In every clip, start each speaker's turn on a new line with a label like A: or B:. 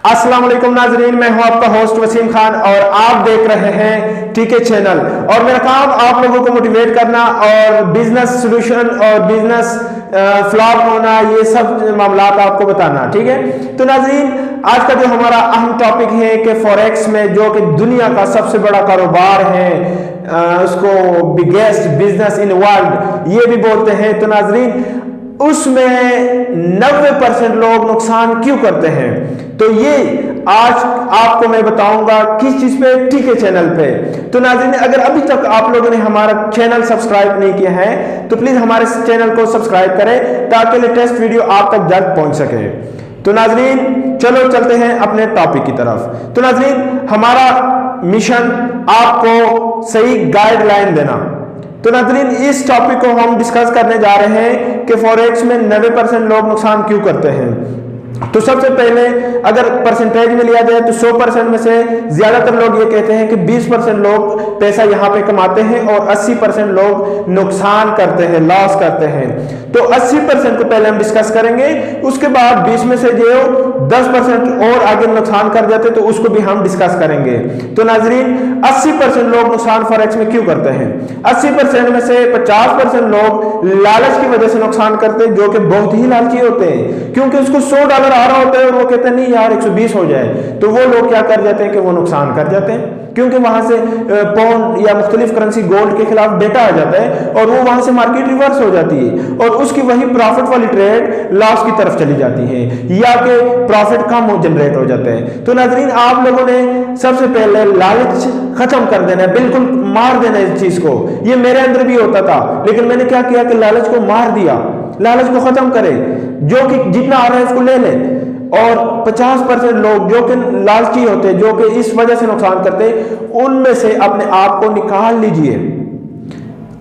A: अस्सलाम वालेकुम नाजरीन, मैं हूं आपका होस्ट वसीम खान और आप देख रहे हैं टीके चैनल। और मेरा काम आप लोगों को मोटिवेट करना और बिजनेस सॉल्यूशन और बिजनेस फ्लॉप होना, ये सब मामला आपको बताना, ठीक है। तो नाजरीन, आज का जो हमारा अहम टॉपिक है कि फॉरेक्स में, जो कि दुनिया का सबसे बड़ा कारोबार है, उसको बिगेस्ट बिजनेस इन वर्ल्ड ये भी बोलते हैं। तो नाजरीन, उसमें 90% लोग नुकसान क्यों करते हैं, तो ये आज आपको मैं बताऊंगा किस चीज पे, टीके चैनल पे। तो नाज़रीन, अगर अभी तक आप लोगों ने हमारा चैनल सब्सक्राइब नहीं किया है तो प्लीज हमारे चैनल को सब्सक्राइब करें ताकि लेटेस्ट वीडियो आप तक जल्द पहुंच सके। तो नाज़रीन, चलो चलते हैं अपने टॉपिक की तरफ। तो नाज़रीन, हमारा मिशन आपको सही गाइडलाइन देना। तो नाज़रीन, इस टॉपिक को हम डिस्कस करने जा रहे हैं कि फॉरेक्स में 90% लोग नुकसान क्यों करते हैं। तो सबसे पहले अगर परसेंटेज में लिया जाए तो 100% में से ज्यादातर लोग ये कहते हैं कि 20% लोग पैसा यहाँ पे कमाते हैं और 80% लोग नुकसान करते हैं, लॉस करते हैं। तो 80% को पहले हम डिस्कस करेंगे, उसके बाद 20 में से जो 10% और आगे नुकसान कर जाते तो उसको भी हम डिस्कस करेंगे। तो नाजरीन, 80% लोग नुकसान फॉरेक्स में क्यों करते हैं? 80% में से 50% लोग लालच की वजह से नुकसान करते हैं, जो कि बहुत ही लालची होते हैं, क्योंकि उसको $100 आ रहा होता है और वो कहते हैं नहीं यार 120 हो जाए, तो वो लोग क्या कर जाते हैं कि वो नुकसान कर जाते हैं, क्योंकि वहां से पाउंड या मुख्तलिफ करेंसी गोल्ड के खिलाफ डेटा आ जाता है और वो वहां से मार्केट रिवर्स हो जाती है और उसकी वही प्रॉफिट वाली ट्रेड लॉस की तरफ चली जाती है या कि प्रॉफिट कम जनरेट हो जाते हैं। तो नाजरीन, आप लोगों ने सबसे पहले लालच खत्म कर देना है, बिल्कुल मार देना है इस चीज को। ये मेरे अंदर भी होता था, लेकिन मैंने क्या किया कि लालच को मार दिया, लालच को खत्म करें, जो कि जितना आ रहा है उसको ले लें। और 50% लोग जो कि लालची होते हैं, जो कि इस वजह से नुकसान करते हैं, उनमें से अपने आप को निकाल लीजिए।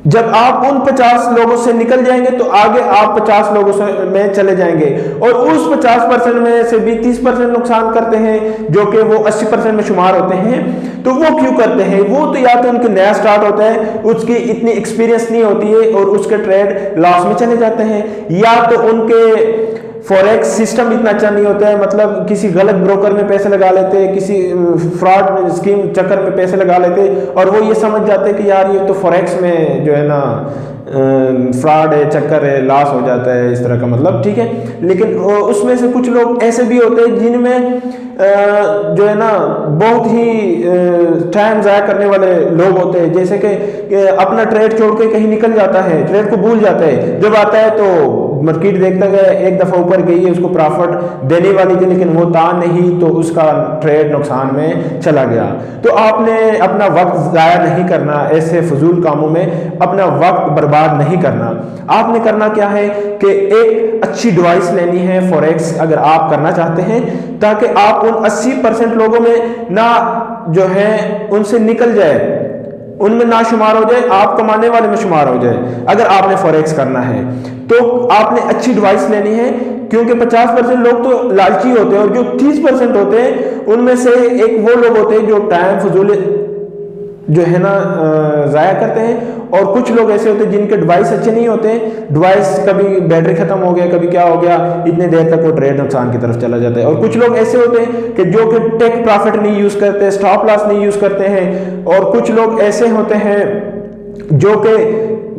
A: जब आप उन 50 लोगों से निकल जाएंगे तो आगे आप 50 लोगों से में चले जाएंगे और उस 50% में से भी 30% नुकसान करते हैं, जो कि वो 80% में शुमार होते हैं। तो वो क्यों करते हैं? वो तो या तो उनके नया स्टार्ट होता है, उसकी इतनी एक्सपीरियंस नहीं होती है और उसके ट्रेड लॉस में चले जाते हैं, या तो उनके फॉरेक्स सिस्टम इतना अच्छा नहीं होता है, मतलब किसी गलत ब्रोकर में पैसे लगा लेते हैं, किसी फ्रॉड स्कीम चक्कर में पैसे लगा लेते हैं और वो ये समझ जाते हैं कि यार ये तो फॉरेक्स में जो है ना फ्रॉड है, चक्कर है, लॉस हो जाता है, इस तरह का मतलब, ठीक है। लेकिन उसमें से कुछ लोग ऐसे भी होते हैं जिनमें जो है ना बहुत ही टाइम ज़ाया करने वाले लोग होते हैं, जैसे कि अपना ट्रेड छोड़ के कहीं निकल जाता है, ट्रेड को भूल जाता है, जब आता है तो मार्केट देखता है एक दफ़ा ऊपर गई है, उसको प्रॉफिट देने वाली थी लेकिन वो था नहीं, तो उसका ट्रेड नुकसान में चला गया। तो आपने अपना वक्त ज़ाया नहीं करना, ऐसे फजूल कामों में अपना वक्त बर्बाद नहीं करना। आपने करना क्या है कि एक अच्छी डिवाइस लेनी है फॉरेक्स अगर आप करना चाहते हैं, ताकि आप उन 80% लोगों में ना जो है उनसे निकल जाए, उनमें ना शुमार हो जाए, आप कमाने वाले में शुमार हो जाए। अगर आपने फॉरेक्स करना है तो आपने अच्छी डिवाइस लेनी है, क्योंकि 50% लोग तो लालची होते हैं और जो 30% होते हैं उनमें से एक वो लोग होते हैं जो टाइम फजूल जो है ना ज़ाया करते हैं, और कुछ लोग ऐसे होते हैं जिनके डिवाइस अच्छे नहीं होते, डिवाइस कभी बैटरी खत्म हो गया, कभी क्या हो गया, इतने देर तक वो ट्रेड नुकसान की तरफ चला जाता है। और कुछ लोग ऐसे होते हैं कि जो कि टेक प्रॉफिट नहीं यूज़ करते, स्टॉप लॉस नहीं यूज़ करते हैं, और कुछ लोग ऐसे होते हैं जो कि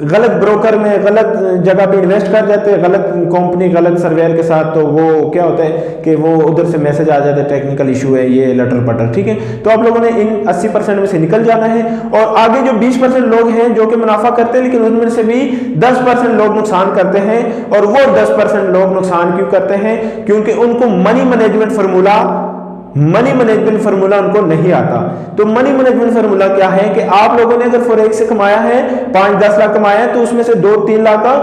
A: गलत ब्रोकर में गलत जगह पे इन्वेस्ट कर जाते हैं, गलत कंपनी गलत सर्वेयर के साथ, तो वो क्या होता है कि वो उधर से मैसेज आ जाता है टेक्निकल इशू है, ये लटर पटर, ठीक है। तो आप लोगों ने इन 80% में से निकल जाना है और आगे जो 20% लोग हैं जो कि मुनाफा करते हैं, लेकिन उनमें से भी 10% लोग नुकसान करते हैं। और वो 10% लोग नुकसान क्यों करते हैं? क्योंकि उनको मनी मैनेजमेंट फार्मूला उनको नहीं आता। तो मनी मैनेजमेंट फार्मूला क्या है कि आप लोगों ने अगर फॉरेक्स से कमाया है 5-10 लाख कमाया है, तो उसमें से 2-3 लाख का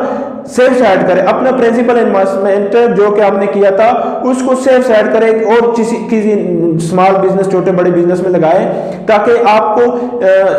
A: सेफ साइड करें, अपना प्रिंसिपल इन्वेस्टमेंट जो कि आपने किया था उसको सेफ साइड करें और किसी स्मॉल बिजनेस, छोटे बड़े बिजनेस में लगाएं, ताकि आपको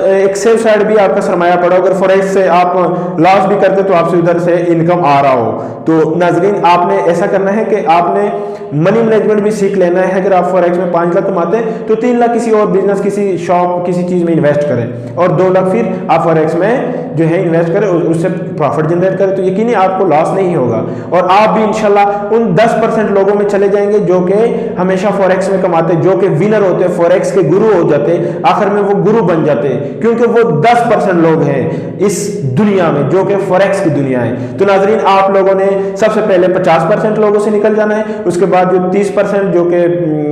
A: एक सेफ साइड भी आपका सरमाया पड़ा। अगर फॉरेक्स से आप लॉस भी करते तो आपसे उधर से इनकम आ रहा हो। तो नाजरीन, आपने ऐसा करना है कि आपने मनी मैनेजमेंट भी सीख लेना है। अगर आप फॉरेक्स में 5 लाख कमाते हैं तो 3 लाख किसी और बिजनेस, किसी शॉप, किसी चीज में इन्वेस्ट करें और 2 लाख फिर आप फॉरेक्स में जो है इन्वेस्ट करें और उससे प्रॉफिट जनरेट करें, तो यकीनी आपको लॉस नहीं होगा और आप भी इंशाल्लाह उन 10% लोगों में चले जाएंगे जो कि हमेशा फॉरेक्स में कमाते, जो कि विनर होते, फॉरेक्स के गुरु हो जाते, आखिर में वो गुरु बन जाते, क्योंकि वो 10% लोग हैं इस दुनिया में जो कि फॉरेक्स की दुनिया है। तो नाजरीन, आप लोगों ने सबसे पहले 50% लोगों से निकल जाना है, उसके बाद जो 30% जो कि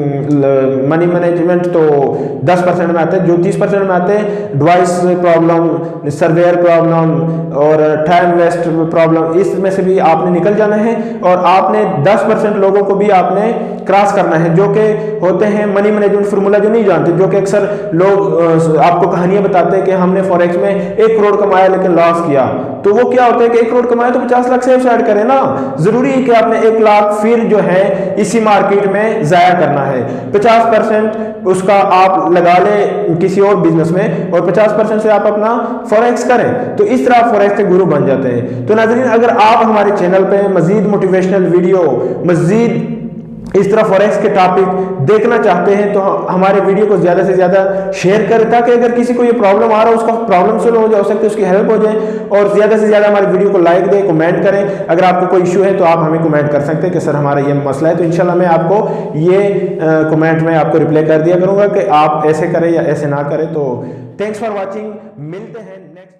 A: मनी मैनेजमेंट तो 10% में आते हैं, जो 30% में आते हैं डिवाइस प्रॉब्लम, सर्वेयर प्रॉब्लम और टाइम वेस्ट प्रॉब्लम, इसमें से भी आपने निकल जाना है और आपने 10% लोगों को भी आपने क्रॉस करना है जो कि होते हैं मनी मैनेजमेंट फार्मूला जो नहीं जानते, जो कि अक्सर लोग आपको कहानियां बताते हैं कि हमने फॉरेक्स में 1 करोड़ कमाया लेकिन लॉस किया। तो वो क्या होता है कि 1 करोड़ कमाया तो 50 लाख सेफ साइड करें ना, जरूरी है कि आपने 1 लाख फिर जो है इसी मार्केट में जाया करना है। 50% उसका आप लगा ले किसी और बिजनेस में और 50% से आप अपना फॉरेक्स करें, तो इस तरह फॉरेक्स के गुरु बन जाते हैं। तो नाज़रीन, अगर आप हमारे चैनल पे मजीद मोटिवेशनल वीडियो, मजीद इस तरह फॉरेक्स के टॉपिक देखना चाहते हैं तो हमारे वीडियो को ज़्यादा से ज़्यादा शेयर करें, ताकि अगर किसी को ये प्रॉब्लम आ रहा है उसका प्रॉब्लम सोल्व हो जाए, हो सकता है उसकी हेल्प हो जाए। और ज़्यादा से ज़्यादा हमारे वीडियो को लाइक दें, कमेंट करें। अगर आपको कोई इशू है तो आप हमें कमेंट कर सकते हैं कि सर हमारा ये मसला है, तो इंशाल्लाह मैं आपको ये कमेंट में आपको रिप्लाई कर दिया करूँगा कि आप ऐसे करें या ऐसे ना करें। तो थैंक्स फॉर वॉचिंग, मिलते हैं नेक्स्ट।